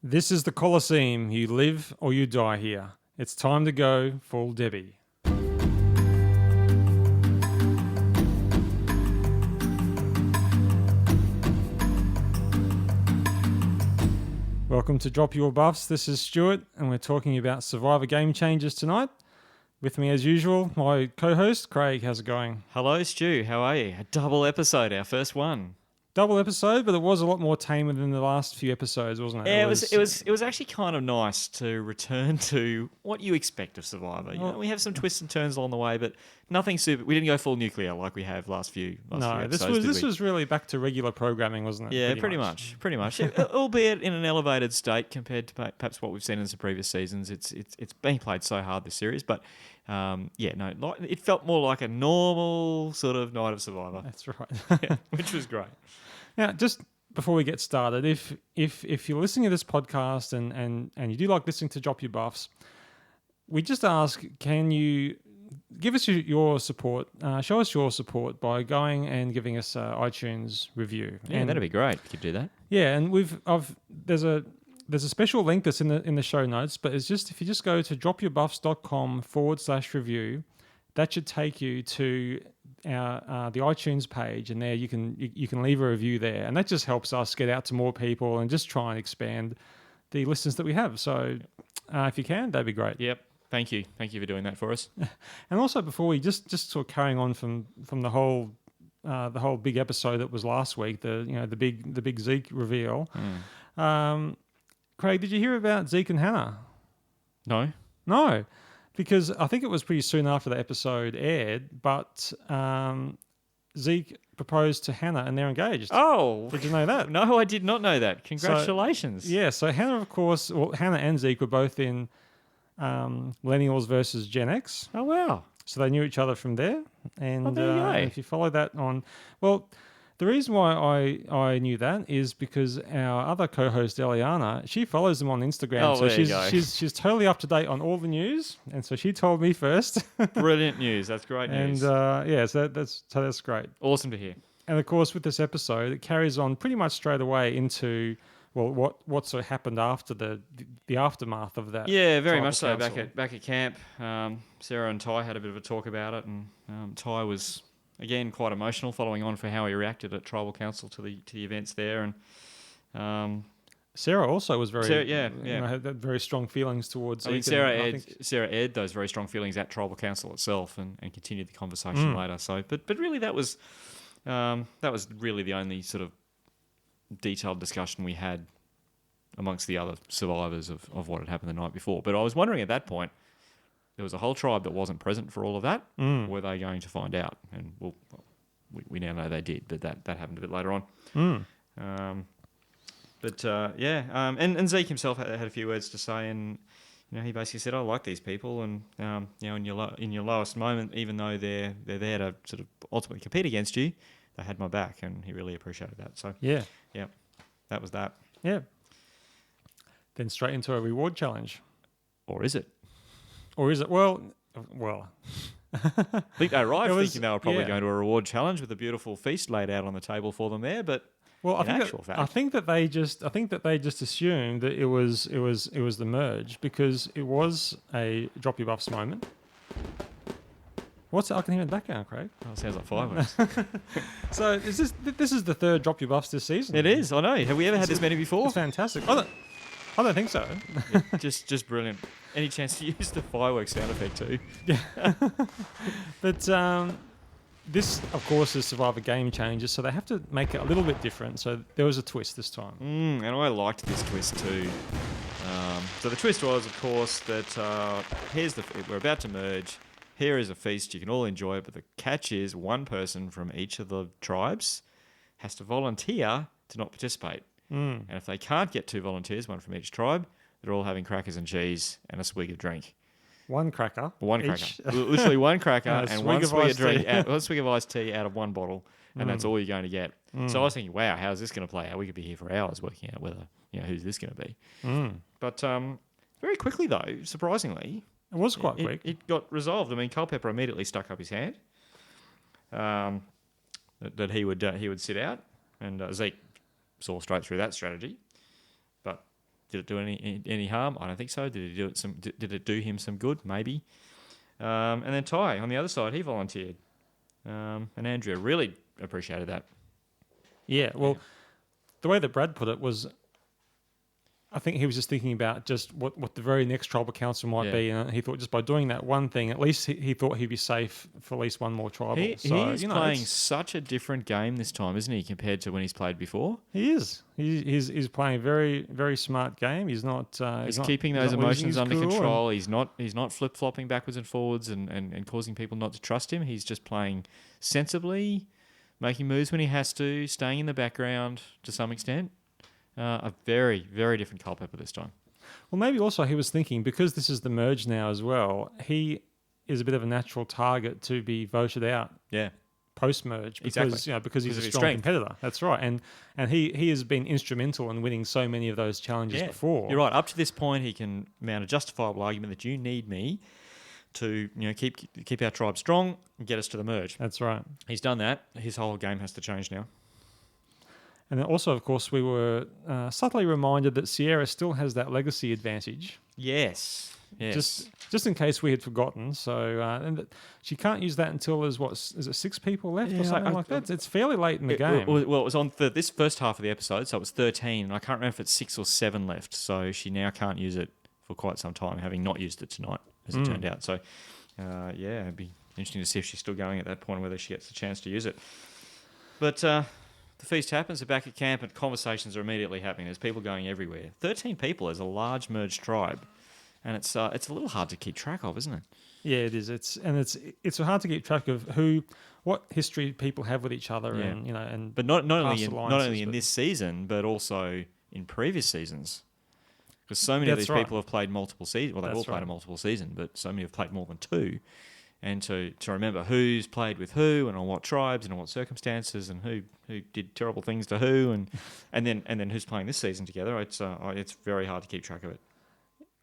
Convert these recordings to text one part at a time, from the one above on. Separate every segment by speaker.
Speaker 1: This is the Colosseum. You live or you die here. It's time to go full Debbie. Welcome to Drop Your Buffs. This is Stuart, and we're talking about Survivor Game Changers tonight. With me, as usual, my co-host, Craig. How's it going?
Speaker 2: Hello, Stu. How are you? A double episode, our first one.
Speaker 1: Double episode, but it was a lot more tamer than the last few episodes, wasn't it?
Speaker 2: Yeah, it was actually kind of nice to return to what you expect of Survivor. You know, we have some twists and turns along the way, but nothing super. We didn't go full nuclear like we have last few episodes.
Speaker 1: This was really back to regular programming, wasn't it?
Speaker 2: Yeah, pretty much. Albeit in an elevated state compared to perhaps what we've seen in some previous seasons. It's being played so hard this series, but it felt more like a normal sort of night of Survivor.
Speaker 1: That's right.
Speaker 2: Yeah, which was great.
Speaker 1: Now, just before we get started, if you're listening to this podcast and you do like listening to Drop Your Buffs, we just ask, can you give us your support, show us your support by going and giving us an iTunes review.
Speaker 2: Yeah, that'd be great if you could do that.
Speaker 1: Yeah, and there's a special link that's in the show notes, but it's just if you just go to dropyourbuffs.com/review, that should take you to our the iTunes page, and there you can leave a review there, and that just helps us get out to more people and just try and expand the listeners that we have. So if you can, that'd be great.
Speaker 2: Yep. Thank you for doing that for us.
Speaker 1: And also, before we just sort of carrying on from the whole big episode that was last week, the big Zeke reveal. Craig, did you hear about Zeke and Hannah? No. Because I think it was pretty soon after the episode aired, but Zeke proposed to Hannah and they're engaged.
Speaker 2: Oh.
Speaker 1: Did you know that?
Speaker 2: No, I did not know that. Congratulations.
Speaker 1: So Hannah, of course, Hannah and Zeke were both in Millennials versus Gen X.
Speaker 2: Oh, wow.
Speaker 1: So they knew each other from there. And
Speaker 2: there you go.
Speaker 1: if you follow that on... Well, the reason why I knew that is because our other co-host, Eliana, she follows them on Instagram.
Speaker 2: Oh,
Speaker 1: so
Speaker 2: there you go.
Speaker 1: she's totally up to date on all the news. And so she told me first.
Speaker 2: Brilliant news. That's great news.
Speaker 1: And so that's great.
Speaker 2: Awesome to hear.
Speaker 1: And of course, with this episode, it carries on pretty much straight away into... Well, what sort of happened after the aftermath of that?
Speaker 2: Yeah, very much so.
Speaker 1: Council.
Speaker 2: Back at camp, Sarah and Ty had a bit of a talk about it, and Ty was again quite emotional, following on for how he reacted at Tribal Council to the events there, and
Speaker 1: Sarah also was very
Speaker 2: had
Speaker 1: that very strong feelings towards.
Speaker 2: I mean, Sarah aired those very strong feelings at Tribal Council itself, and continued the conversation later. So, but really that was really the only sort of detailed discussion we had amongst the other survivors of what had happened the night before. But I was wondering at that point, there was a whole tribe that wasn't present for all of that. Were they going to find out? And we now know they did, but that happened a bit later on. And Zeke himself had a few words to say, and he basically said, "I like these people, and in your lowest moment, even though they're there to sort of ultimately compete against you, they had my back," and he really appreciated that. So yeah, that was that.
Speaker 1: Yeah. Then straight into a reward challenge.
Speaker 2: Or is it?
Speaker 1: Well.
Speaker 2: I think they arrived thinking they were probably going to a reward challenge with a beautiful feast laid out on the table for them there, but I think that they just assumed that it was the merge, because it was a Drop Your Buffs moment. What's that? I can hear in the background, Craig. Oh, it sounds like fireworks.
Speaker 1: So this is the third Drop Your Buffs this season.
Speaker 2: It is, I know. Have we ever had this many before?
Speaker 1: It's fantastic. I don't think so.
Speaker 2: Yeah, just brilliant. Any chance to use the fireworks sound effect too?
Speaker 1: Yeah. But this, of course, is Survivor Game Changers, so they have to make it a little bit different. So there was a twist this time.
Speaker 2: And I liked this twist too. So the twist was, of course, that we're about to merge. Here is a feast. You can all enjoy it, but the catch is one person from each of the tribes has to volunteer to not participate. And if they can't get two volunteers, one from each tribe, they're all having crackers and cheese and a swig of drink.
Speaker 1: One cracker.
Speaker 2: Literally one cracker and one swig of drink, one swig of iced tea out of one bottle, and that's all you're going to get. So I was thinking, wow, how is this going to play out? We could be here for hours working out whether, who's this going to be. But very quickly, though, surprisingly...
Speaker 1: It was quite quick.
Speaker 2: It got resolved. I mean, Culpepper immediately stuck up his hand that he would sit out, and Zeke saw straight through that strategy. But Did it do any harm? I don't think so. Did it do him some good? Maybe. And then Ty on the other side, he volunteered, and Andrea really appreciated that.
Speaker 1: Yeah, well, the way that Brad put it was, I think he was just thinking about just what the very next tribal council might be, and he thought just by doing that one thing, at least he thought he'd be safe for at least one more tribal.
Speaker 2: He's playing such a different game this time, isn't he, compared to when he's played before?
Speaker 1: He is. He's playing a very, very smart game. He's not.
Speaker 2: He's keeping those emotions under control. He's not flip flopping backwards and forwards and causing people not to trust him. He's just playing sensibly, making moves when he has to, staying in the background to some extent. A very, very different Culpepper this time.
Speaker 1: Well, maybe also he was thinking, because this is the merge now as well, he is a bit of a natural target to be voted out.
Speaker 2: Yeah.
Speaker 1: Post-merge. Because he's a strong competitor. That's right. And he has been instrumental in winning so many of those challenges before.
Speaker 2: You're right. Up to this point, he can mount a justifiable argument that you need me to keep our tribe strong and get us to the merge.
Speaker 1: That's right.
Speaker 2: He's done that. His whole game has to change now.
Speaker 1: And then also, of course, we were subtly reminded that Sierra still has that legacy advantage.
Speaker 2: Yes.
Speaker 1: Just in case we had forgotten. So and she can't use that until there's, is it 6 people left or something like that? It's fairly late in the game.
Speaker 2: Well, it was on this first half of the episode, so it was 13. And I can't remember if it's 6 or 7 left. So she now can't use it for quite some time, having not used it tonight, as it turned out. So, it'd be interesting to see if she's still going at that point, whether she gets the chance to use it. But the feast happens, they're back at camp, and conversations are immediately happening. There's people going everywhere. 13 people is a large merged tribe, and it's a little hard to keep track of, isn't it?
Speaker 1: Yeah, it is. It's hard to keep track of what history people have with each other,
Speaker 2: but not only in this season, but also in previous seasons. Because so many of these people have played multiple seasons. Well, they've all played a multiple season, but so many have played more than 2. And to remember who's played with who and on what tribes and on what circumstances and who did terrible things to who and then who's playing this season together, it's very hard to keep track of it.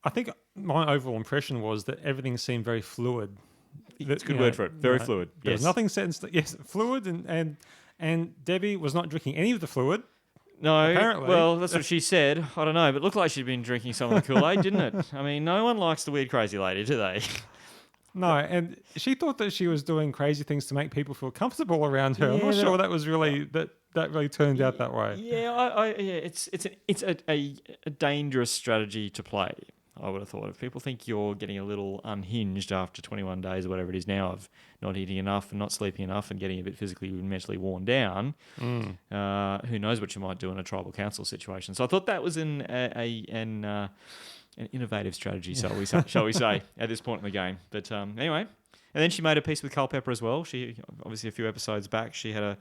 Speaker 1: I think my overall impression was that everything seemed very fluid.
Speaker 2: It's a good word for it. Very fluid.
Speaker 1: There was nothing set in fluid, and Debbie was not drinking any of the fluid.
Speaker 2: No,
Speaker 1: apparently.
Speaker 2: Well, that's what she said. I don't know, but it looked like she'd been drinking some of the Kool-Aid, didn't it? I mean, no one likes the weird crazy lady, do they?
Speaker 1: No, and she thought that she was doing crazy things to make people feel comfortable around her. I'm not sure that was really that really turned out that way.
Speaker 2: Yeah, it's a dangerous strategy to play. I would have thought if people think you're getting a little unhinged after 21 days or whatever it is now of not eating enough and not sleeping enough and getting a bit physically and mentally worn down, who knows what you might do in a tribal council situation. So I thought that was an innovative strategy, shall we say, at this point in the game. But anyway, and then she made a peace with Culpepper as well. She obviously a few episodes back, she had a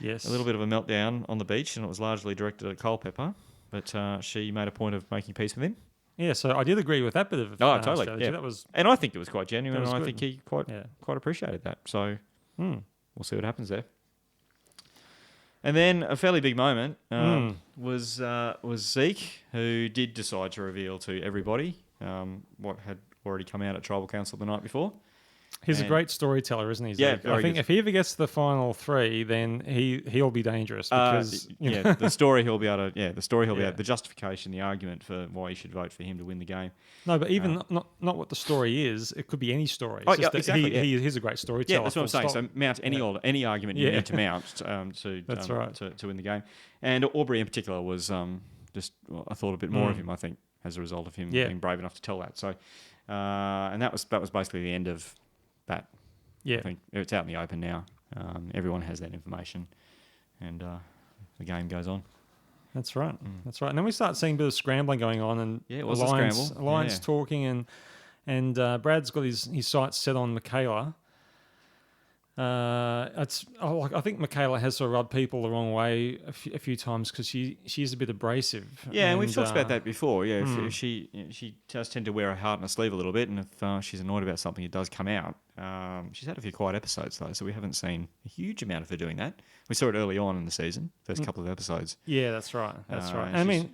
Speaker 2: little bit of a meltdown on the beach, and it was largely directed at Culpepper. But she made a point of making peace with him.
Speaker 1: Yeah, so I did agree with that bit of
Speaker 2: totally.
Speaker 1: strategy.
Speaker 2: Yeah.
Speaker 1: That was,
Speaker 2: and I think it was quite genuine, and I
Speaker 1: good.
Speaker 2: think he quite appreciated that. So we'll see what happens there. And then a fairly big moment was Zeke, who did decide to reveal to everybody what had already come out at Tribal Council the night before.
Speaker 1: He's a great storyteller, isn't he?
Speaker 2: Yeah,
Speaker 1: I think if he ever gets to the final 3, then he'll be dangerous because
Speaker 2: the story he'll be able to the justification, the argument for why you should vote for him to win the game.
Speaker 1: No, but even not what the story is, it could be any story.
Speaker 2: Exactly.
Speaker 1: He's a great storyteller.
Speaker 2: Yeah, that's what I'm saying. So mount any argument you need to mount to win the game. And Aubrey in particular was I thought a bit more of him. I think as a result of him being brave enough to tell that. So and that was basically the end of that.
Speaker 1: Yeah,
Speaker 2: I think it's out in the open now. Everyone has that information, and the game goes on.
Speaker 1: That's right. That's right. And then we start seeing a bit of scrambling going on, and
Speaker 2: it was a scramble.
Speaker 1: Alliance talking, and Brad's got his sights set on Michaela. I think Michaela has sort of rubbed people the wrong way a few times because she is a bit abrasive.
Speaker 2: Yeah, and we've talked about that before. Yeah, if she does tend to wear her heart on her sleeve a little bit, and if she's annoyed about something, it does come out. She's had a few quiet episodes though, so we haven't seen a huge amount of her doing that. We saw it early on in the season, first couple of episodes.
Speaker 1: Yeah, that's right. That's right. I mean,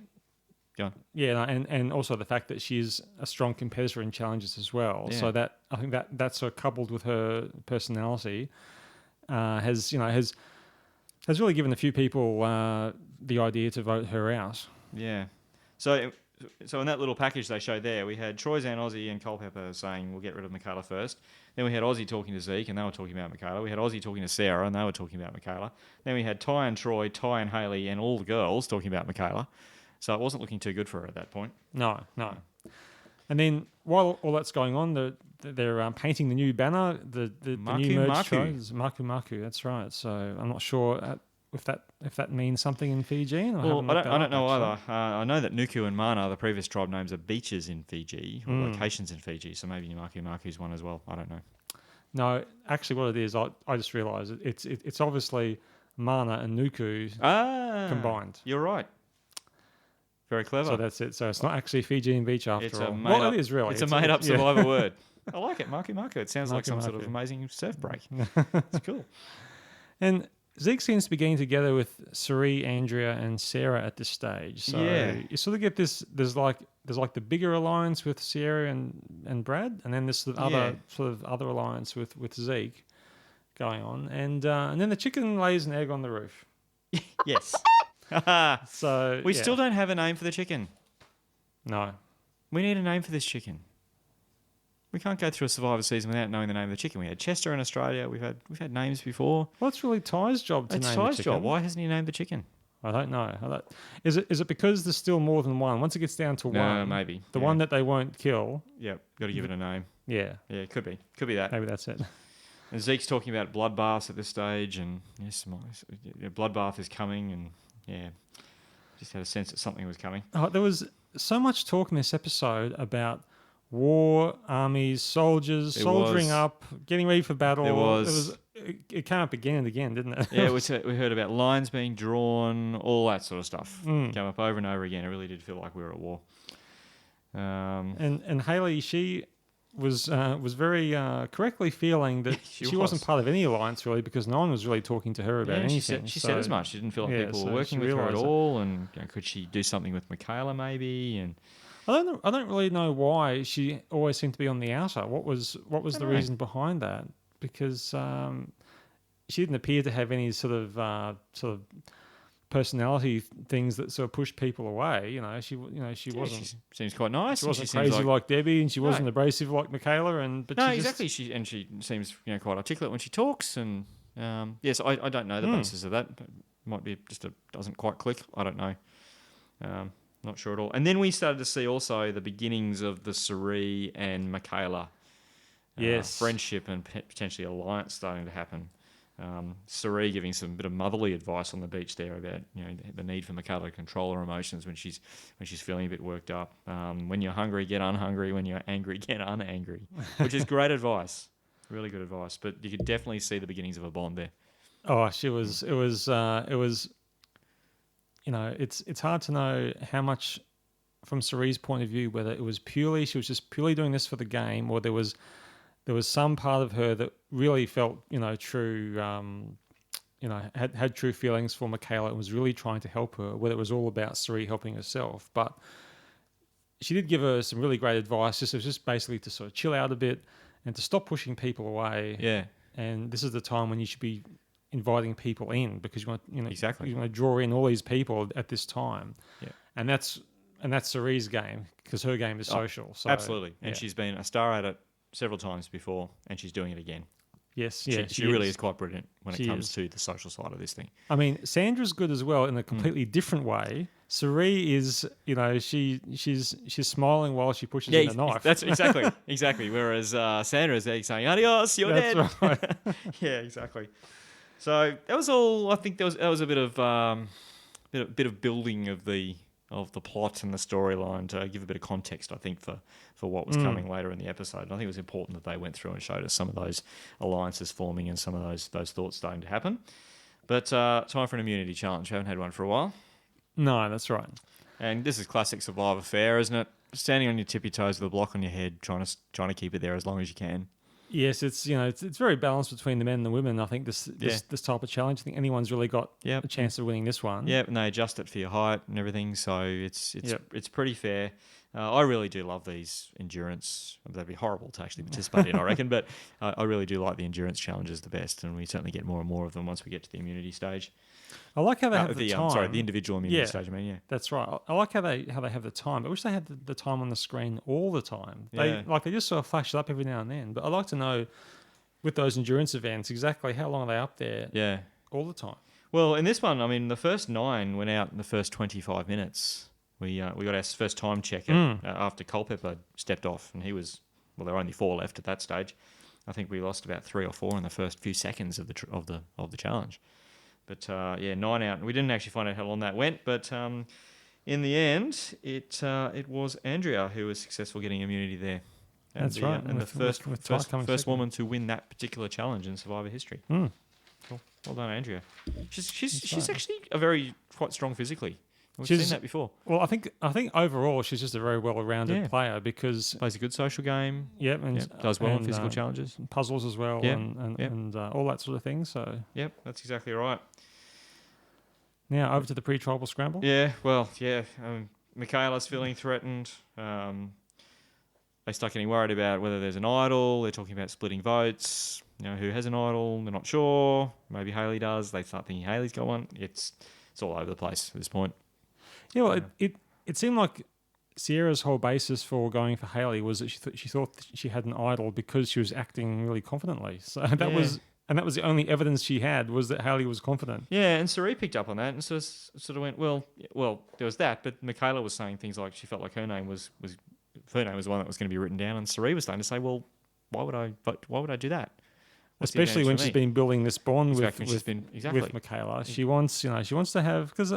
Speaker 1: go on. Yeah, and also the fact that she's a strong competitor in challenges as well. Yeah. So that I think that's sort of coupled with her personality has really given a few people the idea to vote her out.
Speaker 2: Yeah. So So in that little package they showed there, we had Troyzan, Aussie, and Culpepper saying we'll get rid of Michaela first. Then we had Aussie talking to Zeke, and they were talking about Michaela. We had Aussie talking to Sarah, and they were talking about Michaela. Then we had Ty and Troy, Ty and Hayley, and all the girls talking about Michaela. So it wasn't looking too good for her at that point.
Speaker 1: No. And then while all that's going on, they're painting the new banner, the new merch shows. Maku. That's right. So I'm not sure if that means something in Fijian.
Speaker 2: I don't know either. I know that Nuku and Mana, the previous tribe names, are beaches in Fiji or locations in Fiji. So maybe Maku is one as well. I don't know.
Speaker 1: No, actually, what it is, I just realised it's obviously Mana and Nuku combined.
Speaker 2: You're right. Very clever.
Speaker 1: So that's it. So it's not actually Fijian beach after all.
Speaker 2: It
Speaker 1: is really.
Speaker 2: It's a made-up survivor word. I like it, Maku. It sounds like some sort of amazing surf break. It's cool.
Speaker 1: And Zeke seems to be getting together with Sari, Andrea, and Sarah at this stage. So you sort of get this. There's like the bigger alliance with Sierra and Brad, and then this other alliance with Zeke going on, and then the chicken lays an egg on the roof.
Speaker 2: Yes.
Speaker 1: So
Speaker 2: we still don't have a name for the chicken.
Speaker 1: No.
Speaker 2: We need a name for this chicken. We can't go through a Survivor season without knowing the name of the chicken. We had Chester in Australia. We've had names before.
Speaker 1: Well, it's really Ty's job to name the chicken. It's Ty's job.
Speaker 2: Why hasn't he named the chicken?
Speaker 1: I don't know. Is it because there's still more than one? Once it gets down to one,
Speaker 2: maybe
Speaker 1: the one that they won't kill.
Speaker 2: Yep, got to give it a name.
Speaker 1: Yeah,
Speaker 2: could be that.
Speaker 1: Maybe that's it.
Speaker 2: And Zeke's talking about bloodbaths at this stage, and yes, bloodbath is coming, and just had a sense that something was coming.
Speaker 1: Oh, there was so much talk in this episode about war, armies, soldiers, soldiering up, getting ready for battle. It came up again and again, didn't it?
Speaker 2: Yeah, we heard about lines being drawn, all that sort of stuff. Came up over and over again. It really did feel like we were at war.
Speaker 1: And Hayley, she was very correctly feeling that she wasn't part of any alliance really, because no one was really talking to her about anything.
Speaker 2: She said as much. She didn't feel like people were working with her at all, and could she do something with Michaela maybe? And
Speaker 1: I don't really know why she always seemed to be on the outer. What was the reason behind that? Because she didn't appear to have any sort of personality things that sort of pushed people away. She wasn't.
Speaker 2: She seems quite nice.
Speaker 1: She wasn't crazy like Debbie, and she wasn't abrasive like Michaela.
Speaker 2: Exactly. She seems quite articulate when she talks. And yes, I don't know the basis of that. It might be just doesn't quite click. I don't know. Not sure at all. And then we started to see also the beginnings of the Sari and Michaela friendship and potentially alliance starting to happen. Sari giving some bit of motherly advice on the beach there about the need for Michaela to control her emotions when she's feeling a bit worked up. When you're hungry, get unhungry. When you're angry, get unangry, which is great advice, really good advice. But you could definitely see the beginnings of a bond there.
Speaker 1: Oh, it was. It's hard to know how much, from Sari's point of view, whether it was she was just purely doing this for the game, or there was some part of her that really felt, true, had true feelings for Michaela and was really trying to help her, whether it was all about Sari helping herself. But she did give her some really great advice. It was just basically to sort of chill out a bit and to stop pushing people away.
Speaker 2: Yeah.
Speaker 1: And this is the time when you should be inviting people in, because you want
Speaker 2: exactly.
Speaker 1: You want to draw in all these people at this time.
Speaker 2: Yeah.
Speaker 1: And that's Sari's game, because her game is social. So,
Speaker 2: absolutely. And she's been a star at it several times before, and she's doing it again.
Speaker 1: Yes,
Speaker 2: she really is quite brilliant when it comes to the social side of this thing.
Speaker 1: I mean, Sandra's good as well in a completely different way. Sari is, she's smiling while she pushes in a knife.
Speaker 2: That's exactly. Whereas Sandra's saying, "Adios, you're dead."
Speaker 1: Right.
Speaker 2: Yeah, exactly. So that was all. I think that was a bit of building of the plot and the storyline to give a bit of context, I think, for what was coming later in the episode. And I think it was important that they went through and showed us some of those alliances forming and some of those thoughts starting to happen. But time for an immunity challenge. We haven't had one for a while.
Speaker 1: No, that's right.
Speaker 2: And this is classic Survivor fare, isn't it? Standing on your tippy toes with a block on your head, trying to keep it there as long as you can.
Speaker 1: Yes, it's very balanced between the men and the women. I think this type of challenge, I think anyone's really got a chance of winning this one.
Speaker 2: Yeah, and they adjust it for your height and everything, so it's pretty fair. I really do love these endurance. That'd be horrible to actually participate in, I reckon, but I really do like the endurance challenges the best, and we certainly get more and more of them once we get to the immunity stage.
Speaker 1: I like how they have the time.
Speaker 2: The individual immunity stage. I mean, yeah,
Speaker 1: that's right. I like how they have the time. I wish they had the time on the screen all the time.
Speaker 2: Yeah.
Speaker 1: They just sort of flash it up every now and then. But I'd like to know with those endurance events exactly how long are they up there?
Speaker 2: Yeah,
Speaker 1: all the time.
Speaker 2: Well, in this one, I mean, the first 9 went out in the first 25 minutes. We got our first time check after Culpepper stepped off, and he was there were only 4 left at that stage. I think we lost about 3 or 4 in the first few seconds of the challenge. But 9 out. We didn't actually find out how long that went, but in the end, it was Andrea who was successful getting immunity there. And
Speaker 1: that's right.
Speaker 2: And the first woman to win that particular challenge in Survivor history.
Speaker 1: Mm.
Speaker 2: Cool. Well done, Andrea. She's actually quite strong physically. We've seen that before.
Speaker 1: Well, I think overall she's just a very well-rounded player because
Speaker 2: plays a good social game.
Speaker 1: And
Speaker 2: does well in physical challenges,
Speaker 1: puzzles as well, and all that sort of thing. So
Speaker 2: that's exactly right.
Speaker 1: Now over to the pre-tribal scramble.
Speaker 2: Michaela's feeling threatened. They start getting worried about whether there's an idol. They're talking about splitting votes. Who has an idol? They're not sure. Maybe Hayley does. They start thinking Hayley's got one. It's all over the place at this point.
Speaker 1: Yeah, well, it seemed like Sierra's whole basis for going for Hayley was that she thought she had an idol because she was acting really confidently. So that was the only evidence she had was that Hayley was confident.
Speaker 2: Yeah, and Sari picked up on that and sort of went, well, there was that, but Michaela was saying things like she felt like her name was the one that was going to be written down, and Sari was starting to say, well, why would I do that?
Speaker 1: Especially when she's been building this bond with Michaela.
Speaker 2: Yeah.
Speaker 1: She wants to have, because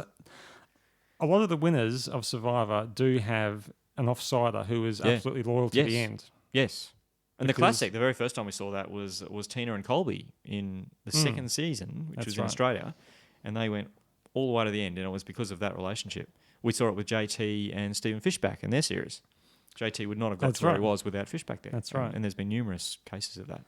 Speaker 1: a lot of the winners of Survivor do have an offsider who is absolutely loyal to the end.
Speaker 2: Yes. And the classic, the very first time we saw that was Tina and Colby in the second season, which was in Australia, and they went all the way to the end, and it was because of that relationship. We saw it with JT and Stephen Fishback in their series. JT would not have got to where he was without Fishback there.
Speaker 1: That's right.
Speaker 2: And there's been numerous cases of that.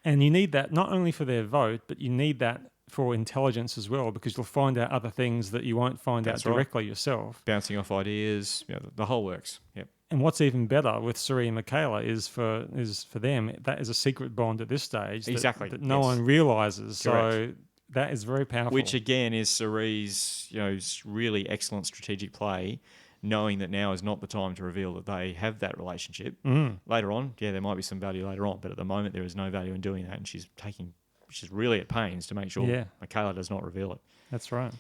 Speaker 1: And you need that not only for their vote, but you need that for intelligence as well, because you'll find out other things that you won't find out directly yourself.
Speaker 2: Bouncing off ideas, the whole works. Yep.
Speaker 1: And what's even better with Sari and Michaela is for them, that is a secret bond at this stage that no one realises. So that is very powerful.
Speaker 2: Which again is Sari's really excellent strategic play, knowing that now is not the time to reveal that they have that relationship. Later on, there might be some value later on, but at the moment there is no value in doing that, and she's really at pains to make sure Michaela does not reveal it.
Speaker 1: That's right.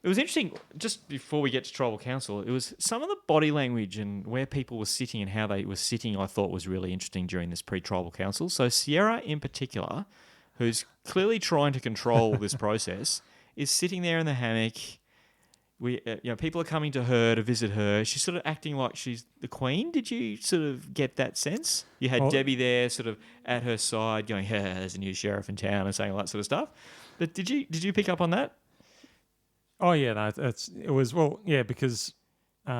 Speaker 2: It was interesting, just before we get to Tribal Council, it was some of the body language and where people were sitting and how they were sitting I thought was really interesting during this pre-Tribal Council. So Sierra in particular, who's clearly trying to control this process, is sitting there in the hammock. People are coming to her to visit her. She's sort of acting like she's the queen. Did you sort of get that sense? You had Debbie there, sort of at her side, going, "There's a new sheriff in town," and saying all that sort of stuff. But did you pick up on that?
Speaker 1: Oh yeah, no, because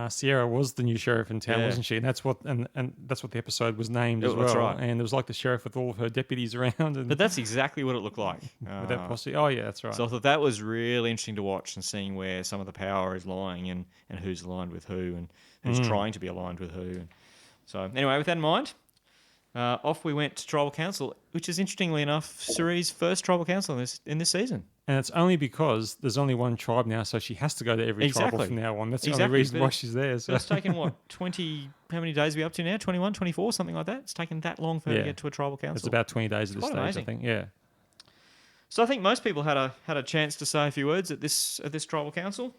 Speaker 1: Sierra was the new sheriff in town, wasn't she? And that's what that's what the episode was named as well. That's right. And it was like the sheriff with all of her deputies around.
Speaker 2: But that's exactly what it looked like.
Speaker 1: With that posse. Oh yeah, that's right.
Speaker 2: So I thought that was really interesting to watch and seeing where some of the power is lying and who's aligned with who and who's trying to be aligned with who. And so anyway, with that in mind, off we went to Tribal Council, which is interestingly enough Sari's first Tribal Council in this season.
Speaker 1: And it's only because there's only one tribe now, so she has to go to every tribal from now on. That's the only reason why she's there. So
Speaker 2: it's taken, 20... How many days are we up to now? 21, 24, something like that? It's taken that long for her to get to a Tribal Council.
Speaker 1: It's about 20 days at this stage, amazing. I think. Yeah.
Speaker 2: So I think most people had a chance to say a few words at this Tribal Council.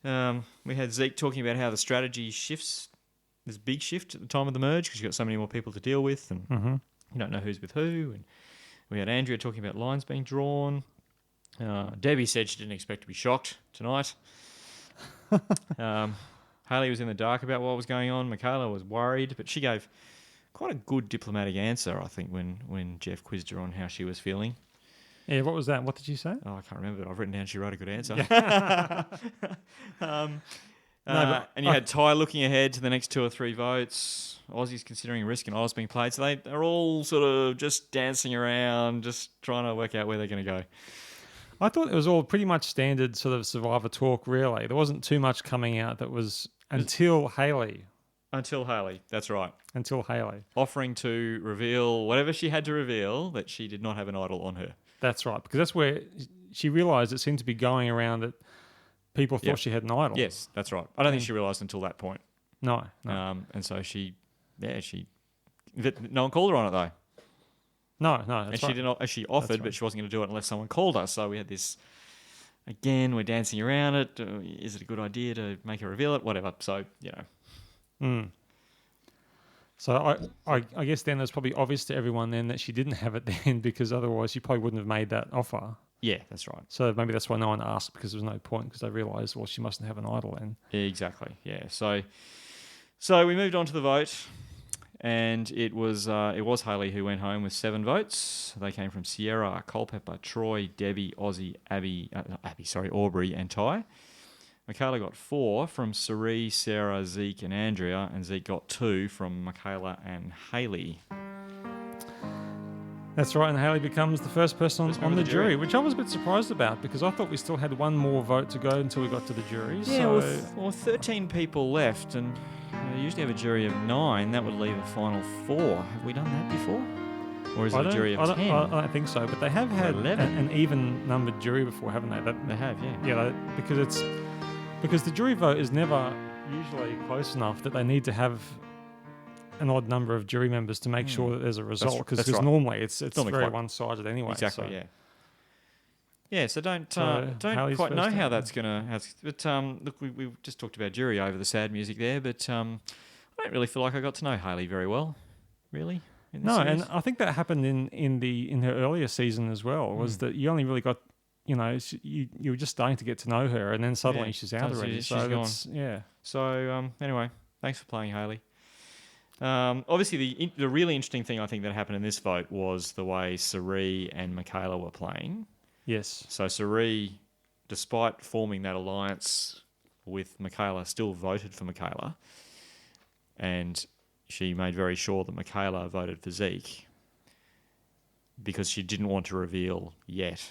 Speaker 2: We had Zeke talking about how the strategy shifts. There's a big shift at the time of the merge because you've got so many more people to deal with and you don't know who's with who. And we had Andrea talking about lines being drawn. Debbie said she didn't expect to be shocked tonight. Hayley was in the dark about what was going on. Michaela was worried, but she gave quite a good diplomatic answer, I think, when Jeff quizzed her on how she was feeling.
Speaker 1: Yeah, what was that? What did you say?
Speaker 2: Oh, I can't remember, but I've written down she wrote a good answer. And you had Ty looking ahead to the next 2 or 3 votes. Aussie's considering risk and Oz being played. So they're all sort of just dancing around, just trying to work out where they're going to go.
Speaker 1: I thought it was all pretty much standard sort of Survivor talk, really. There wasn't too much coming out that was until Haley.
Speaker 2: Until Haley, that's right.
Speaker 1: Until Haley.
Speaker 2: Offering to reveal whatever she had to reveal, that she did not have an idol on her.
Speaker 1: That's right, because that's where she realised it seemed to be going around that people thought she had an idol.
Speaker 2: Yes, that's right. I don't think she realised until that point.
Speaker 1: No.
Speaker 2: And so but no one called her on it though.
Speaker 1: No, that's
Speaker 2: and she
Speaker 1: right.
Speaker 2: didn't. She offered, but she wasn't going to do it unless someone called her. So we had this. Again, we're dancing around it. Is it a good idea to make her reveal it? Whatever. So
Speaker 1: So I guess then it's probably obvious to everyone then that she didn't have it then, because otherwise she probably wouldn't have made that offer.
Speaker 2: Yeah, that's right.
Speaker 1: So maybe that's why no one asked, because there was no point, because they realised, well, she mustn't have an idol then.
Speaker 2: Exactly. Yeah. So we moved on to the vote, and it was Haley who went home with 7 votes. They came from Sierra, Culpepper, Troy, Debbie, Ozzy, Aubrey, and Ty. Michaela got 4 from Cerie, Sarah, Zeke, and Andrea, and Zeke got 2 from Michaela and Haley.
Speaker 1: That's right, and Haley becomes the first person on the jury, which I was a bit surprised about, because I thought we still had one more vote to go until we got to the jury.
Speaker 2: Yeah, well, 13 people left, and you usually have a jury of 9. That would leave a final 4. Have we done that before? Or is it a jury of 10?
Speaker 1: I don't think so, but they have had an even-numbered jury before, haven't they?
Speaker 2: They have, yeah.
Speaker 1: Yeah, because the jury vote is never usually close enough that they need to have an odd number of jury members to make sure that there's a result, because normally it's very one-sided anyway.
Speaker 2: Exactly, yeah. Yeah, so don't quite know how that's going to... But look, we just talked about jury over the sad music there, but I don't really feel like I got to know Haley very well, really.
Speaker 1: No, series. And I think that happened in her earlier season as well, was that you only really got... you were just starting to get to know her, and then suddenly she's out already.
Speaker 2: She's gone.
Speaker 1: Yeah.
Speaker 2: So anyway, thanks for playing, Haley. Obviously, the really interesting thing I think that happened in this vote was the way Cerie and Michaela were playing.
Speaker 1: Yes.
Speaker 2: So Cerie, despite forming that alliance with Michaela, still voted for Michaela, and she made very sure that Michaela voted for Zeke because she didn't want to reveal yet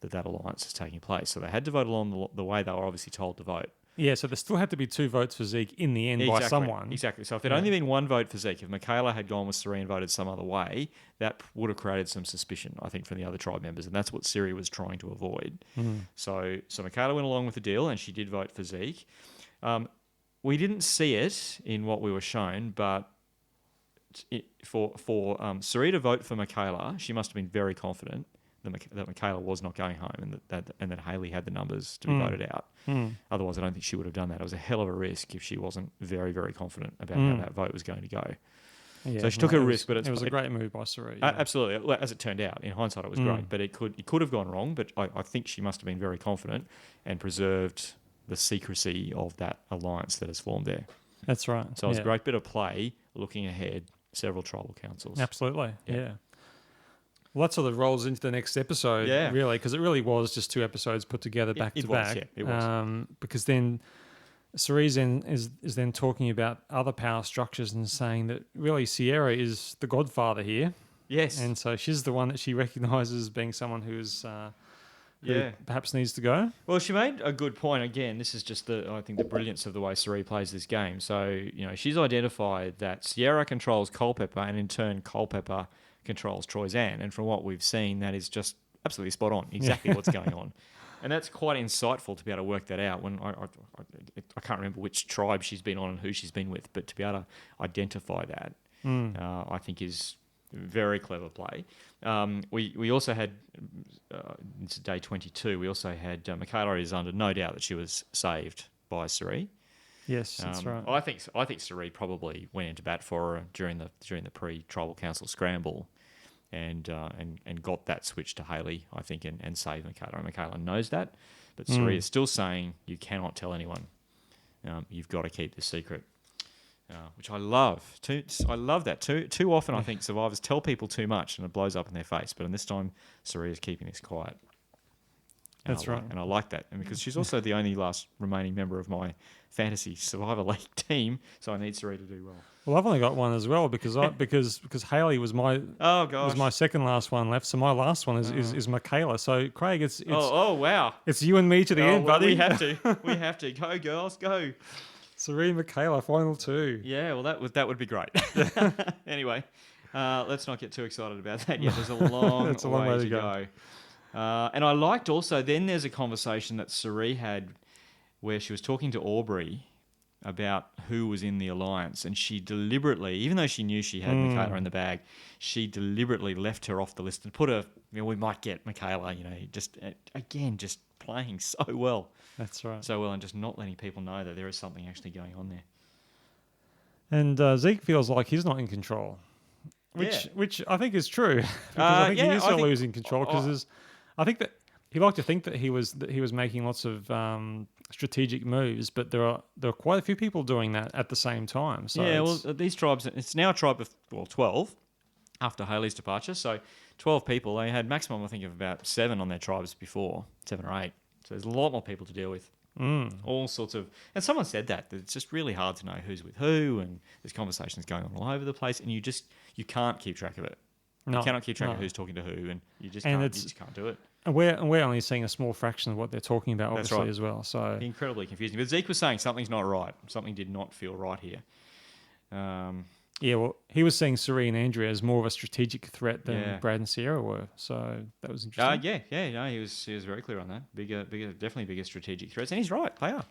Speaker 2: that alliance is taking place. So they had to vote along the way they were obviously told to vote.
Speaker 1: Yeah, so there still had to be 2 votes for Zeke in the end by someone.
Speaker 2: Exactly. So if there'd only been 1 vote for Zeke, if Michaela had gone with Cerie and voted some other way, that would have created some suspicion, I think, from the other tribe members, and that's what Cerie was trying to avoid. So Michaela went along with the deal, and she did vote for Zeke. We didn't see it in what we were shown, but for Cerie to vote for Michaela, she must have been very confident that Michaela was not going home, and that Haley had the numbers to be voted out. Otherwise, I don't think she would have done that. It was a hell of a risk if she wasn't very, very confident about how that vote was going to go. Yeah, so she took a risk, but
Speaker 1: it was a great move by Cerie.
Speaker 2: Absolutely, as it turned out, in hindsight, it was great. But it could have gone wrong. But I think she must have been very confident and preserved the secrecy of that alliance that has formed there.
Speaker 1: That's right.
Speaker 2: So it was a great bit of play looking ahead. Several tribal councils.
Speaker 1: Absolutely. Yeah. Well, that sort of rolls into the next episode, really, because it really was just 2 episodes put together back to back.
Speaker 2: Yeah, it was.
Speaker 1: Because then Cerie is then talking about other power structures and saying that really Sierra is the godfather here.
Speaker 2: Yes.
Speaker 1: And so she's the one that she recognises as being someone who perhaps needs to go.
Speaker 2: Well, she made a good point. Again, this is just I think the brilliance of the way Cerie plays this game. So, she's identified that Sierra controls Culpepper, and in turn Culpepper controls Troyzan, and from what we've seen, that is just absolutely spot on, exactly what's going on. And that's quite insightful to be able to work that out. When I can't remember which tribe she's been on and who she's been with, but to be able to identify that, I think is very clever play. We also had, it's day 22, we also had Michaela is under no doubt that she was saved by Cerie.
Speaker 1: Yes, that's right.
Speaker 2: I think Cerie probably went into bat for her during the pre-tribal council scramble, and got that switch to Haley, I think, and saved Michaela. And Michaela knows that, but Cerie is still saying you cannot tell anyone. You've got to keep this secret, which I love. I love that. Too often, I think survivors tell people too much and it blows up in their face. But in this time, Cerie is keeping this quiet.
Speaker 1: That's right.
Speaker 2: And I like that. And because she's also the only last remaining member of my fantasy Survivor League team, so I need Cerie to do well.
Speaker 1: Well, I've only got one as well because Haley was my second last one left. So my last one is Michaela. So Craig, it's
Speaker 2: wow,
Speaker 1: it's you and me to the end, buddy.
Speaker 2: We have to go, girls, go.
Speaker 1: Serene Michaela, final two.
Speaker 2: Yeah, well, that would be great. Anyway, let's not get too excited about that yet. There's a long,
Speaker 1: It's a long way to
Speaker 2: go. And I liked also, then there's a conversation that Cerie had where she was talking to Aubrey about who was in the alliance, and she deliberately, even though she knew she had Michaela in the bag, she deliberately left her off the list and put her, we might get Michaela, just playing so well.
Speaker 1: That's right.
Speaker 2: So well, and just not letting people know that there is something actually going on there.
Speaker 1: And Zeke feels like he's not in control, which I think is true. Because I think he is still losing control because I think that he liked to think that he was making lots of strategic moves, but there are quite a few people doing that at the same time. So
Speaker 2: these tribes, it's now a tribe of 12 after Haley's departure. So 12 people. They had maximum, I think, of about 7 on their tribes before, 7 or 8. So there's a lot more people to deal with. All sorts of, and someone said that it's just really hard to know who's with who, and there's conversations going on all over the place, and you can't keep track of it. You cannot keep track of who's talking to who, and you just can't do it.
Speaker 1: And we're only seeing a small fraction of what they're talking about, obviously, as well. So
Speaker 2: incredibly confusing. But Zeke was saying something's not right. Something did not feel right here.
Speaker 1: Well, he was seeing Cerie and Andrea as more of a strategic threat than Brad and Sierra were. So that was interesting.
Speaker 2: He was very clear on that. Definitely bigger strategic threats, and he's right. They are.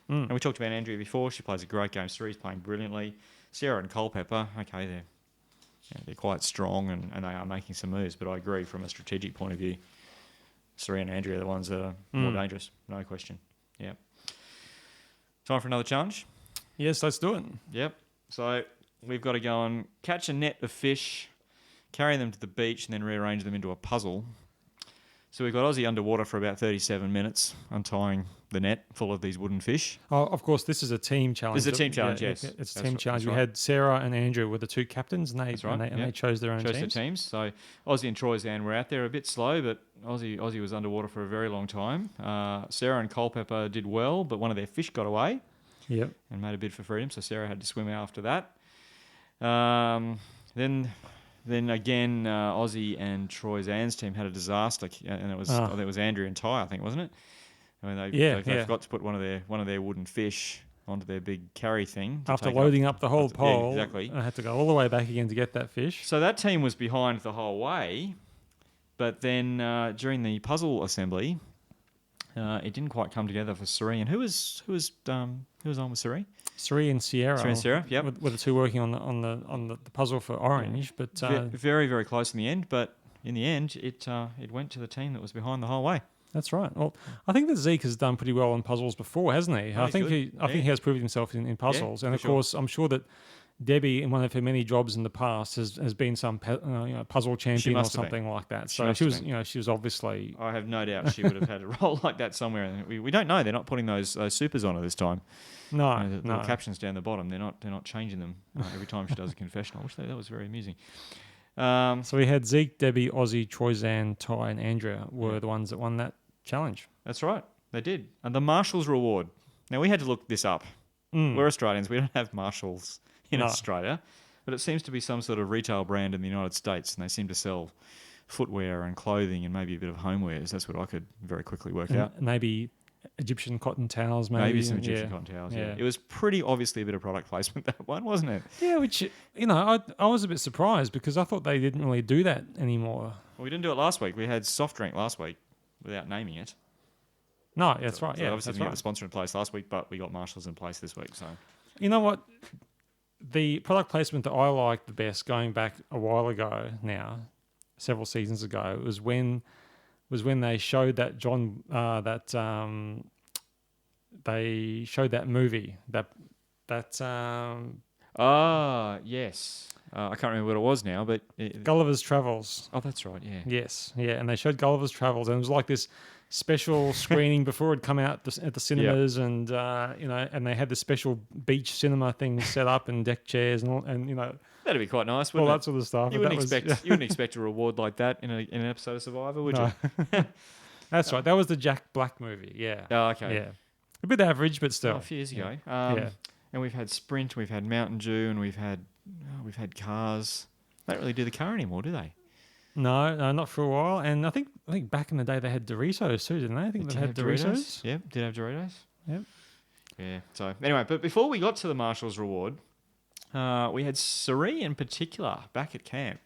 Speaker 2: And we talked about Andrea before. She plays a great game. Cerie's playing brilliantly. Sierra and Culpepper, okay, they're quite strong and they are making some moves. But I agree from a strategic point of view. Cerie and Andrea are the ones that are more dangerous, no question. Yeah. Time for another challenge?
Speaker 1: Yes, let's do it.
Speaker 2: Yep. So we've got to go and catch a net of fish, carry them to the beach, and then rearrange them into a puzzle. So we've got Aussie underwater for about 37 minutes, untying the net full of these wooden fish.
Speaker 1: Oh, of course, this is a team challenge.
Speaker 2: This is a team challenge, yes.
Speaker 1: It's a team challenge. We had Sarah and Andrew were the two captains, and they chose their own teams.
Speaker 2: Chose their teams. So Aussie and Troy's Ann were out there a bit slow, but Aussie was underwater for a very long time. Sarah and Culpepper did well, but one of their fish got away.
Speaker 1: Yep.
Speaker 2: And made a bid for freedom, so Sarah had to swim out after that. Then again, Aussie and Troy's Ann's team had a disaster, and it was Andrew and Ty, I think, wasn't it? I mean, they forgot to put one of their wooden fish onto their big carry thing.
Speaker 1: After loading up the whole pole,
Speaker 2: exactly.
Speaker 1: I had to go all the way back again to get that fish.
Speaker 2: So that team was behind the whole way, but then during the puzzle assembly, it didn't quite come together for Cerie. And who was on with Cerie?
Speaker 1: Cerie and Sierra.
Speaker 2: Cerie and Sierra, yep.
Speaker 1: Were the two working on the puzzle for Orange, but
Speaker 2: very, very close in the end. But in the end, it went to the team that was behind the whole way.
Speaker 1: That's right. Well, I think that Zeke has done pretty well on puzzles before, hasn't he? I think he has proved himself in puzzles, and of course, I'm sure that Debbie, in one of her many jobs in the past, has been some puzzle champion or something like that. So she was obviously.
Speaker 2: I have no doubt she would have had a role like that somewhere. And we don't know. They're not putting those supers on her this time.
Speaker 1: No,
Speaker 2: the captions down the bottom. They're not changing them every time she does a confessional. Which that was very amusing.
Speaker 1: So we had Zeke, Debbie, Aussie, Troyzanne, Ty, and Andrea were the ones that won that challenge.
Speaker 2: That's right. They did. And the Marshall's reward. Now we had to look this up. We're Australians. We don't have Marshalls in Australia, but it seems to be some sort of retail brand in the United States, and they seem to sell footwear and clothing and maybe a bit of homewares. That's what I could very quickly work out.
Speaker 1: Maybe Egyptian cotton towels, maybe
Speaker 2: some Egyptian cotton towels. Yeah, it was pretty obviously a bit of product placement, that one, wasn't it?
Speaker 1: Yeah, which I was a bit surprised because I thought they didn't really do that anymore.
Speaker 2: Well, we didn't do it last week. We had soft drink last week without naming it.
Speaker 1: No, that's right.
Speaker 2: So obviously we got the sponsor in place last week, but we got Marshalls in place this week. So
Speaker 1: you know what? The product placement that I liked the best, going back a while ago now, several seasons ago, was when they showed that they showed that movie
Speaker 2: yes. I can't remember what it was now, but
Speaker 1: Gulliver's Travels.
Speaker 2: Oh, that's right. Yeah.
Speaker 1: Yes. Yeah, and they showed Gulliver's Travels, and it was like this special screening before it come out at the cinemas, and and they had the special beach cinema thing set up and deck chairs and
Speaker 2: that'd be quite nice, wouldn't
Speaker 1: all that sort of stuff.
Speaker 2: You wouldn't expect a reward like that in an episode of Survivor, would you?
Speaker 1: That's right. That was the Jack Black movie. Yeah.
Speaker 2: Oh, okay.
Speaker 1: Yeah. A bit average, but still.
Speaker 2: A few years ago. And we've had Sprint, we've had Mountain Dew, and we've had cars. They don't really do the car anymore, do they?
Speaker 1: No, not for a while. And I think back in the day they had Doritos too, didn't they? I think they had Doritos.
Speaker 2: Yep, did have Doritos.
Speaker 1: Yep.
Speaker 2: Yeah. So anyway, but before we got to the Marshall's Reward, we had Sari in particular back at camp,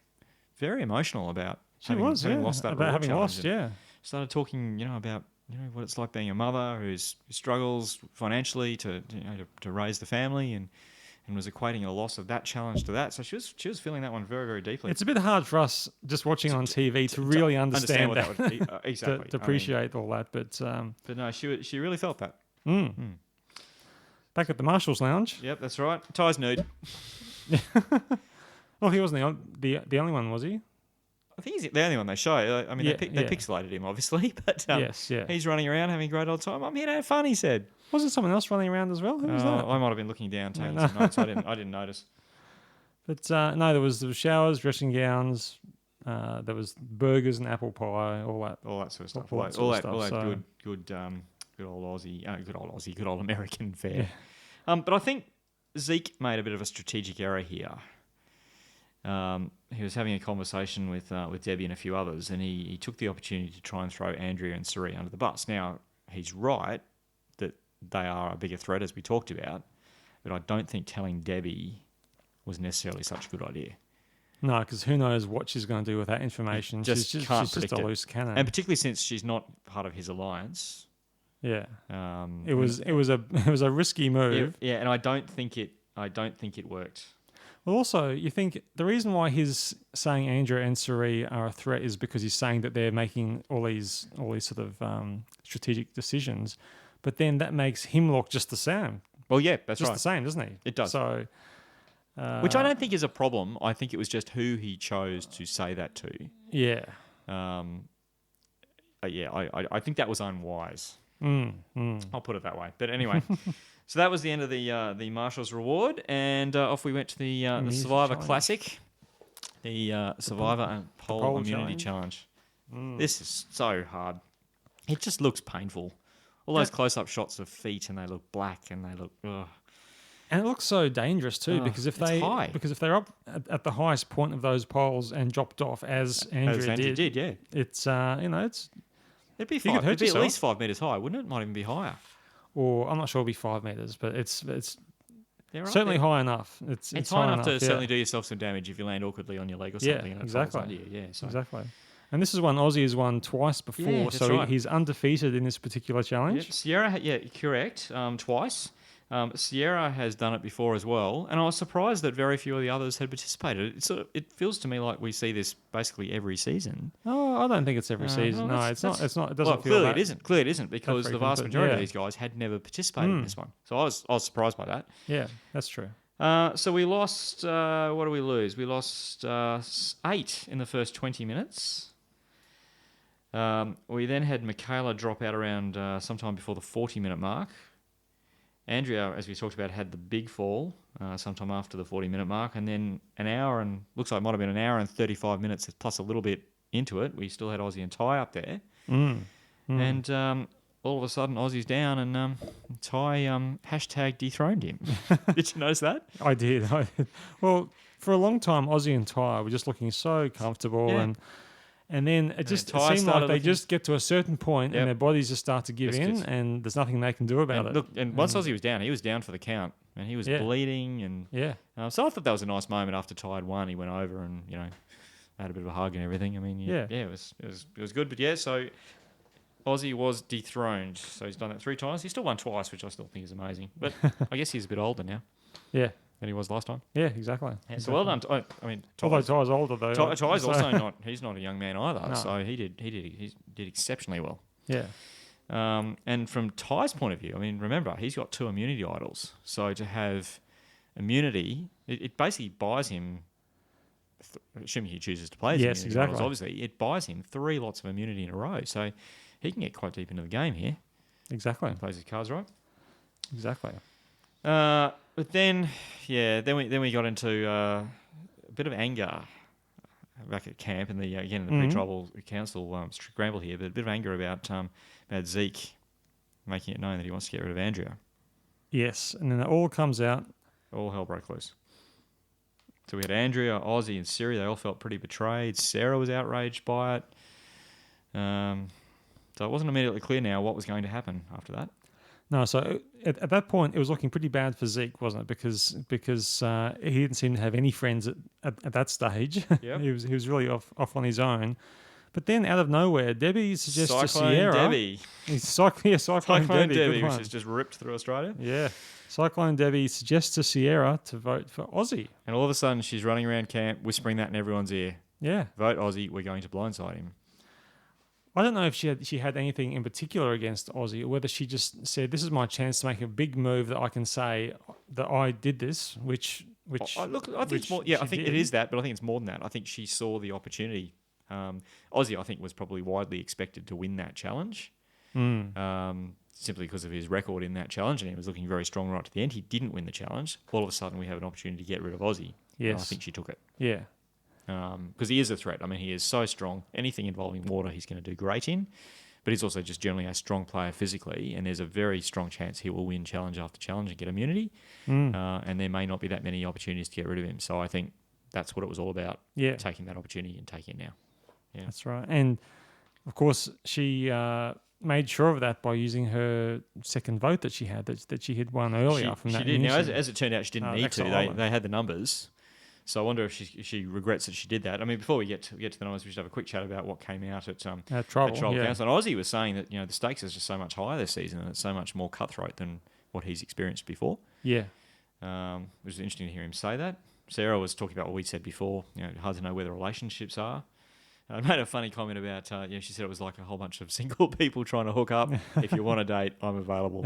Speaker 2: very emotional about having lost that
Speaker 1: about
Speaker 2: reward
Speaker 1: having
Speaker 2: challenge,
Speaker 1: lost.
Speaker 2: and
Speaker 1: Yeah,
Speaker 2: started talking, about what it's like being a mother who struggles financially to raise the family, and was equating a loss of that challenge to that. So she was feeling that one very, very deeply.
Speaker 1: it's a bit hard for us just watching on TV to really understand
Speaker 2: what
Speaker 1: that,
Speaker 2: would be. Exactly.
Speaker 1: to appreciate all that. But
Speaker 2: no, she really felt that.
Speaker 1: Back at the Marshall's Lounge.
Speaker 2: Yep, that's right. Ty's nude.
Speaker 1: Well, he wasn't the only one, was he?
Speaker 2: I think he's the only one they show. I mean, they pixelated him, obviously, but he's running around having a great old time. I'm here to have fun, he said.
Speaker 1: Wasn't someone else running around as well? Who was that?
Speaker 2: I might have been looking down, taking some notes. I didn't notice.
Speaker 1: But no, there was showers, dressing gowns. There was burgers and apple pie, all that
Speaker 2: sort of stuff.
Speaker 1: All that
Speaker 2: Good old Aussie, good old American fare. Yeah. But I think Zeke made a bit of a strategic error here. He was having a conversation with Debbie and a few others, and he took the opportunity to try and throw Andrea and Sari under the bus. Now, he's right that they are a bigger threat, as we talked about, but I don't think telling Debbie was necessarily such a good idea.
Speaker 1: No, because who knows what she's going to do with that information. She's just a loose cannon.
Speaker 2: And particularly since she's not part of his alliance.
Speaker 1: Yeah. It was a risky move.
Speaker 2: Yeah, and I don't think it worked.
Speaker 1: Well, also, you think the reason why he's saying Andrea and Sari are a threat is because he's saying that they're making all these sort of strategic decisions, but then that makes him look just the same.
Speaker 2: Well, yeah, that's
Speaker 1: just
Speaker 2: right.
Speaker 1: the same, doesn't he?
Speaker 2: It does.
Speaker 1: So,
Speaker 2: which I don't think is a problem. I think it was just who he chose to say that to.
Speaker 1: Yeah.
Speaker 2: I think that was unwise. I'll put it that way. But anyway. So that was the end of the Marshall's Reward, and off we went to the Survivor Challenge. Classic, the Survivor and Pole Immunity Challenge. This is so hard. It just looks painful. All those close-up shots of feet, and they look black, and they look. Ugh.
Speaker 1: And it looks so dangerous too, because if they're up at the highest point of those poles and dropped off as Andrea did,
Speaker 2: yeah,
Speaker 1: it's
Speaker 2: it'd be at least 5 meters high, wouldn't it? Might even be higher.
Speaker 1: Or I'm not sure it'll be 5 meters, but it's certainly high enough. It's
Speaker 2: high enough to certainly do yourself some damage if you land awkwardly on your leg or something.
Speaker 1: Yeah, exactly.
Speaker 2: So.
Speaker 1: Exactly. And this is one Aussie has won twice before, so
Speaker 2: right.
Speaker 1: He's undefeated in this particular challenge.
Speaker 2: Yep. Sierra, correct, twice. Sierra has done it before as well, and I was surprised that very few of the others had participated. It feels to me like we see this basically every season.
Speaker 1: Oh, I don't think it's every season. No, it's not. It doesn't feel
Speaker 2: clearly
Speaker 1: that.
Speaker 2: It isn't. Clearly, it isn't because the vast majority of these guys had never participated in this one. So I was surprised by that.
Speaker 1: Yeah, that's true.
Speaker 2: So we lost. What do we lose? We lost 8 in the first 20 minutes. We then had Michaela drop out around sometime before the 40-minute mark. Andrea, as we talked about, had the big fall sometime after the 40-minute mark, and then looks like it might have been an hour and 35 minutes plus a little bit into it. We still had Aussie and Ty up there. And all of a sudden, Aussie's down, and Ty hashtag dethroned him. Did you notice that?
Speaker 1: I did. Well, for a long time, Aussie and Ty were just looking so comfortable and then it seemed like they just get to a certain point and their bodies just start to give in, and there's nothing they can do about it.
Speaker 2: Look, and once Aussie was down, he was down for the count, and he was bleeding, and so I thought that was a nice moment after Ty had won. He went over and had a bit of a hug and everything. I mean, it was good. But so Aussie was dethroned. So he's done that 3 times. He still won twice, which I still think is amazing. But I guess he's a bit older now.
Speaker 1: Yeah.
Speaker 2: Than he was last time.
Speaker 1: Yeah, exactly.
Speaker 2: So well done. I mean,
Speaker 1: although Ty's older though.
Speaker 2: Ty's also not. He's not a young man either. No. So he did exceptionally well.
Speaker 1: Yeah.
Speaker 2: And from Ty's point of view, I mean, remember he's got 2 immunity idols. So to have immunity, it basically buys him. Assuming he chooses to play as immunity idols, obviously it buys him 3 lots of immunity in a row. So he can get quite deep into the game here.
Speaker 1: Exactly.
Speaker 2: He plays his cards right.
Speaker 1: Exactly.
Speaker 2: But then we got into a bit of anger back at camp, and the pre-tribal council scramble here, but a bit of anger about Zeke making it known that he wants to get rid of Andrea.
Speaker 1: Yes, and then it all comes out.
Speaker 2: All hell broke loose. So we had Andrea, Aussie, and Siri. They all felt pretty betrayed. Sarah was outraged by it. So it wasn't immediately clear now what was going to happen after that.
Speaker 1: No, so at that point, it was looking pretty bad for Zeke, wasn't it? Because he didn't seem to have any friends at that stage.
Speaker 2: Yep.
Speaker 1: He was really off on his own. But then out of nowhere, Debbie suggests to
Speaker 2: Cyclone
Speaker 1: Sierra.
Speaker 2: Debbie.
Speaker 1: Cyclone Debbie,
Speaker 2: which has just ripped through Australia.
Speaker 1: Yeah. Cyclone Debbie suggests to Sierra to vote for Aussie.
Speaker 2: And all of a sudden, she's running around camp whispering that in everyone's ear.
Speaker 1: Yeah.
Speaker 2: Vote Aussie, we're going to blindside him.
Speaker 1: I don't know if she had anything in particular against Aussie, or whether she just said, "This is my chance to make a big move that I can say that I did this." Which
Speaker 2: I think it's more. Yeah, I think it is that, but I think it's more than that. I think she saw the opportunity. Aussie, I think, was probably widely expected to win that challenge, simply because of his record in that challenge, and he was looking very strong right to the end. He didn't win the challenge. All of a sudden, we have an opportunity to get rid of Aussie.
Speaker 1: Yes,
Speaker 2: and I think she took it.
Speaker 1: Yeah.
Speaker 2: Because he is a threat. I mean, he is so strong. Anything involving water, he's going to do great in. But he's also just generally a strong player physically, and there's a very strong chance he will win challenge after challenge and get immunity. And there may not be that many opportunities to get rid of him. So I think that's what it was all about.
Speaker 1: Yeah,
Speaker 2: taking that opportunity and taking it now. Yeah,
Speaker 1: that's right. And of course, she made sure of that by using her second vote that she had, that she had won earlier from that.
Speaker 2: She did. Now, as it turned out, she didn't need to. They had the numbers. So I wonder if she regrets that she did that. I mean, before we get to the numbers, we should have a quick chat about what came out at Tribal Council. And Aussie was saying that the stakes is just so much higher this season, and it's so much more cutthroat than what he's experienced before.
Speaker 1: Yeah,
Speaker 2: it was interesting to hear him say that. Sarah was talking about what we said before. Hard to know where the relationships are. I made a funny comment about, she said it was like a whole bunch of single people trying to hook up. If you want a date, I'm available.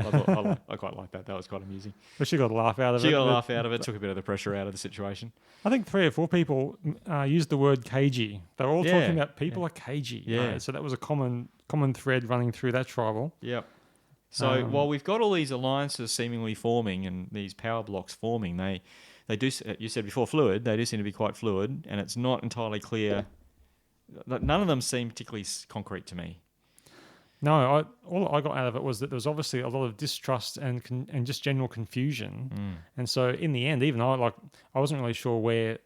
Speaker 2: I quite like that. That was quite amusing.
Speaker 1: But she got a laugh out of it.
Speaker 2: She got a laugh out of it, took a bit of the pressure out of the situation.
Speaker 1: I think 3 or 4 people used the word cagey. They were all talking about people are cagey.
Speaker 2: Yeah.
Speaker 1: So that was a common thread running through that tribal.
Speaker 2: Yep. So while we've got all these alliances seemingly forming and these power blocks forming, they do, you said before, fluid. They do seem to be quite fluid, and it's not entirely clear. None of them seem particularly concrete to me.
Speaker 1: No, all I got out of it was that there was obviously a lot of distrust and just general confusion. And so in the end, even I wasn't really sure where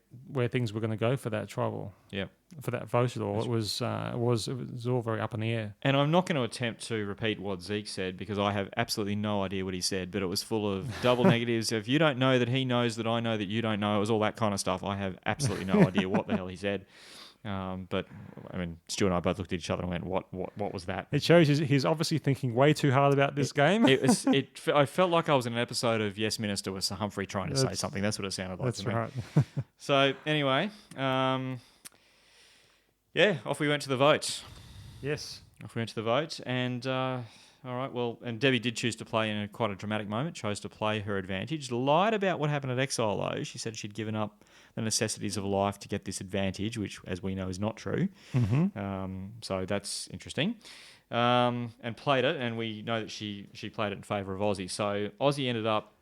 Speaker 1: things were going to go for that tribal.
Speaker 2: Yep.
Speaker 1: For that vote at all. It was all very up in the air.
Speaker 2: And I'm not going to attempt to repeat what Zeke said because I have absolutely no idea what he said, but it was full of double negatives. If you don't know that he knows that I know that you don't know, it was all that kind of stuff. I have absolutely no idea what the hell he said. But I mean, Stu and I both looked at each other and went, "What was that?"
Speaker 1: It shows he's obviously thinking way too hard about this game.
Speaker 2: I felt like I was in an episode of Yes Minister with Sir Humphrey trying to say something. That's what it sounded like.
Speaker 1: That's
Speaker 2: to me.
Speaker 1: right.
Speaker 2: So anyway, off we went to the vote.
Speaker 1: Yes,
Speaker 2: off we went to the vote, and all right. Well, and Debbie did choose to play in quite a dramatic moment. Chose to play her advantage. Lied about what happened at Exile though. She said she'd given up the necessities of life to get this advantage, which, as we know, is not true. So that's interesting. And played it, and we know that she played it in favour of Aussie. So Aussie ended up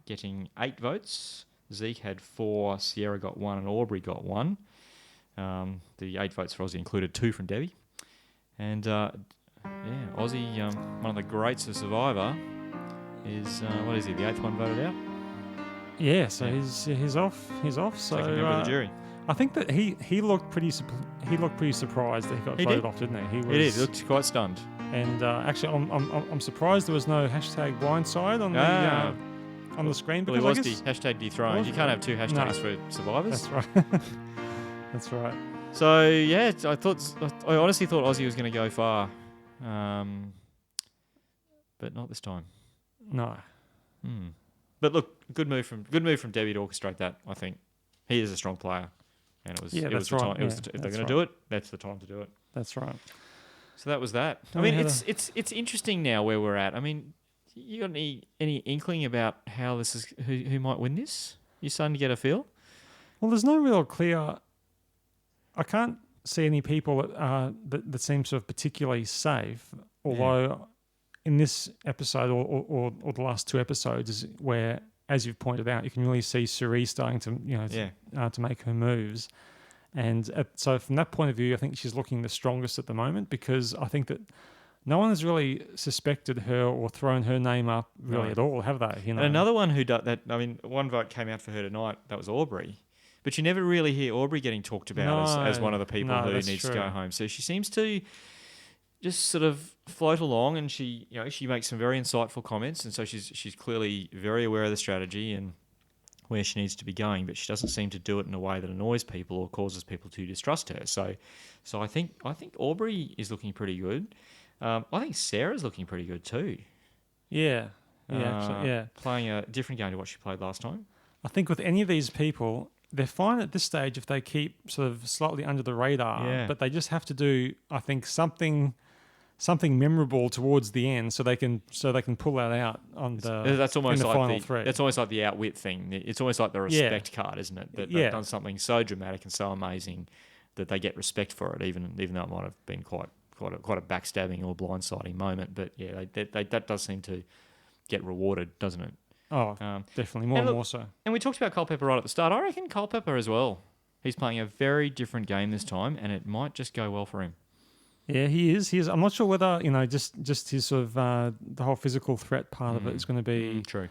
Speaker 2: getting 8 votes. Zeke had 4, Sierra got 1, and Aubrey got 1. The 8 votes for Aussie included 2 from Debbie. And Aussie, one of the greats of Survivor, is what is he? The 8th one voted out.
Speaker 1: Yeah, so he's off. So
Speaker 2: taking over the jury.
Speaker 1: I think that he looked pretty surprised that he got voted off, didn't he?
Speaker 2: He looked quite stunned.
Speaker 1: And actually, I'm surprised there was no hashtag blindside on the screen.
Speaker 2: Well, he was hashtag dethroned. You can't have 2 hashtags for survivors.
Speaker 1: That's right. That's right.
Speaker 2: So I honestly thought Aussie was going to go far, but not this time.
Speaker 1: No.
Speaker 2: But look, good move from Debbie to orchestrate that. I think he is a strong player, and it was the time. If they're going to do it, that's the time to do it.
Speaker 1: That's right.
Speaker 2: So that was that. I mean, it's interesting now where we're at. I mean, you got any inkling about how this is who might win this? You starting to get a feel?
Speaker 1: Well, there's no real clear. I can't see any people that seem sort of particularly safe, although. In this episode or the last 2 episodes is where, as you've pointed out, you can really see Cerie starting to to make her moves. And so from that point of view, I think she's looking the strongest at the moment because I think that no one has really suspected her or thrown her name up at all, have they?
Speaker 2: And another one who did that, I mean, one vote came out for her tonight, that was Aubrey. But you never really hear Aubrey getting talked about as one of the people who needs to go home. So she seems to... just sort of float along, and she makes some very insightful comments, and so she's clearly very aware of the strategy and where she needs to be going, but she doesn't seem to do it in a way that annoys people or causes people to distrust her. So I think Aubrey is looking pretty good. I think Sarah's looking pretty good too.
Speaker 1: Yeah. Actually, yeah.
Speaker 2: Playing a different game to what she played last time.
Speaker 1: I think with any of these people, they're fine at this stage if they keep sort of slightly under the radar, but they just have to do, I think, something memorable towards the end, so they can pull that out on
Speaker 2: that's almost
Speaker 1: in the
Speaker 2: like
Speaker 1: final three.
Speaker 2: That's almost like the outwit thing. It's almost like the respect card, isn't it? That they've done something so dramatic and so amazing that they get respect for it, even though it might have been quite a backstabbing or blindsiding moment. But yeah, that does seem to get rewarded, doesn't it?
Speaker 1: Oh, definitely more so. And
Speaker 2: we talked about Culpepper right at the start. I reckon Culpepper as well. He's playing a very different game this time, and it might just go well for him.
Speaker 1: Yeah, he is. I'm not sure whether, just his sort of the whole physical threat part of it is going to be
Speaker 2: true,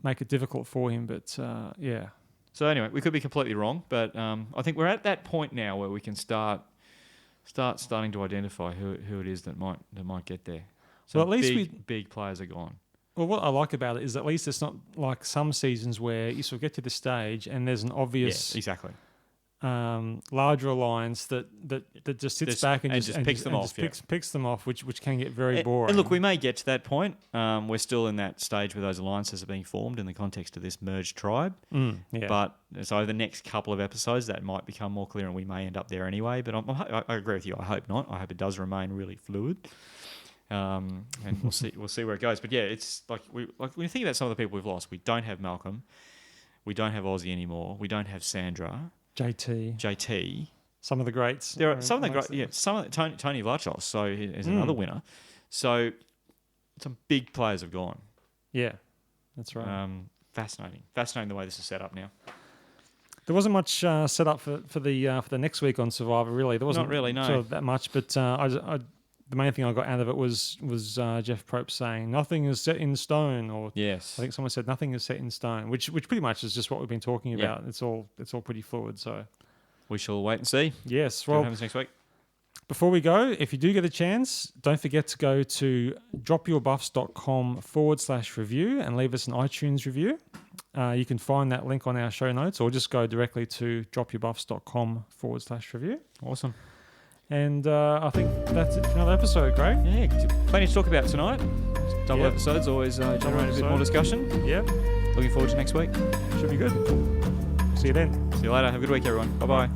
Speaker 1: make it difficult for him. But yeah.
Speaker 2: So anyway, we could be completely wrong, but I think we're at that point now where we can starting to identify who it is that might get there. So at least big players are gone.
Speaker 1: Well, what I like about it is at least it's not like some seasons where you sort of get to this stage and there's an obvious
Speaker 2: exactly.
Speaker 1: Larger alliance that just sits back and just
Speaker 2: picks them off,
Speaker 1: picks them off, which can get very boring.
Speaker 2: And look, we may get to that point. We're still in that stage where those alliances are being formed in the context of this merged tribe. But so over the next couple of episodes, that might become more clear, and we may end up there anyway. But I agree with you. I hope not. I hope it does remain really fluid. And we'll see where it goes. But yeah, it's like when you think about some of the people we've lost, we don't have Malcolm, we don't have Ozzy anymore, we don't have Sandra. JT.
Speaker 1: Some of the greats.
Speaker 2: There are some of the greats. Yeah, Tony Vlachos. So he's another winner. So some big players have gone.
Speaker 1: Yeah, that's right.
Speaker 2: Fascinating the way this is set up now.
Speaker 1: There wasn't much set up for the next week on Survivor. Really, there wasn't
Speaker 2: not really
Speaker 1: sort of that much. But the main thing I got out of it was Jeff Probst saying nothing is set in stone, or
Speaker 2: yes,
Speaker 1: I think someone said nothing is set in stone, which pretty much is just what we've been talking about. It's all pretty fluid. So
Speaker 2: we shall wait and see.
Speaker 1: Yes,
Speaker 2: well, what happens next week.
Speaker 1: Before we go, if you do get a chance, don't forget to go to dropyourbuffs.com/review and leave us an iTunes review. You can find that link on our show notes, or just go directly to dropyourbuffs.com/review.
Speaker 2: Awesome.
Speaker 1: And I think that's it for another episode, Craig.
Speaker 2: Yeah, plenty to talk about tonight. Double episodes always generate a bit more discussion.
Speaker 1: Yeah.
Speaker 2: Looking forward to next week.
Speaker 1: Should be good. See you then.
Speaker 2: See you later. Have a good week, everyone. Bye-bye.